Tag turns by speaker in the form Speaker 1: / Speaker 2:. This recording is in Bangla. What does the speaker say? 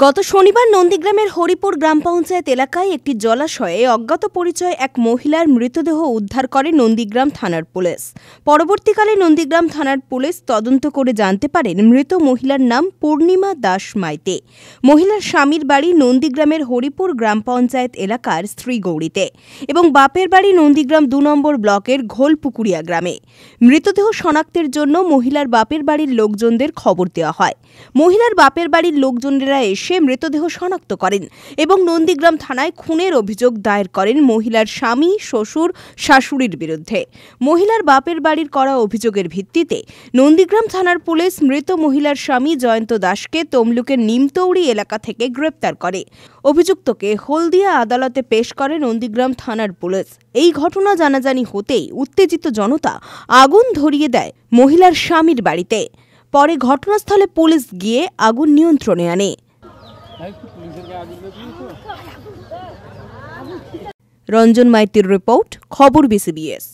Speaker 1: গত শনিবার নন্দীগ্রামের হরিপুর গ্রাম পঞ্চায়েত এলাকায় একটি জলাশয়ে অজ্ঞাত পরিচয় এক মহিলার মৃতদেহ উদ্ধার করে নন্দীগ্রাম থানার পুলিশ। পরবর্তীকালে নন্দীগ্রাম থানার পুলিশ তদন্ত করে জানতে পারেন মৃত মহিলার নাম পূর্ণিমা দাস মাইতি। মহিলার স্বামীর বাড়ি নন্দীগ্রামের হরিপুর গ্রাম পঞ্চায়েত এলাকার শ্রীগৌরীতে এবং বাপের বাড়ি নন্দীগ্রাম ২ নম্বর ব্লকের ঘোলপুকুরিয়া গ্রামে। মৃতদেহ শনাক্তের জন্য মহিলার বাপের বাড়ির লোকজনদের খবর দেওয়া হয়। মহিলার বাপের বাড়ির লোকজনেরা সে মৃতদেহ শনাক্ত করেন এবং নন্দীগ্রাম থানায় খুনের অভিযোগ দায়ের করেন মহিলার স্বামী, শ্বশুর, শাশুড়ির বিরুদ্ধে। মহিলার বাপের বাড়ির করা অভিযোগের ভিত্তিতে নন্দীগ্রাম থানার পুলিশ মৃত মহিলার স্বামী জয়ন্ত দাসকে তমলুকের নিমতৌড়ি এলাকা থেকে গ্রেপ্তার করে। অভিযুক্তকে হলদিয়া আদালতে পেশ করে নন্দীগ্রাম থানার পুলিশ। এই ঘটনা জানাজানি হতেই উত্তেজিত জনতা আগুন ধরিয়ে দেয় মহিলার স্বামীর বাড়িতে। পরে ঘটনাস্থলে পুলিশ গিয়ে আগুন নিয়ন্ত্রণে আনে। রঞ্জন মাইতির রিপোর্ট, খবর BCBS।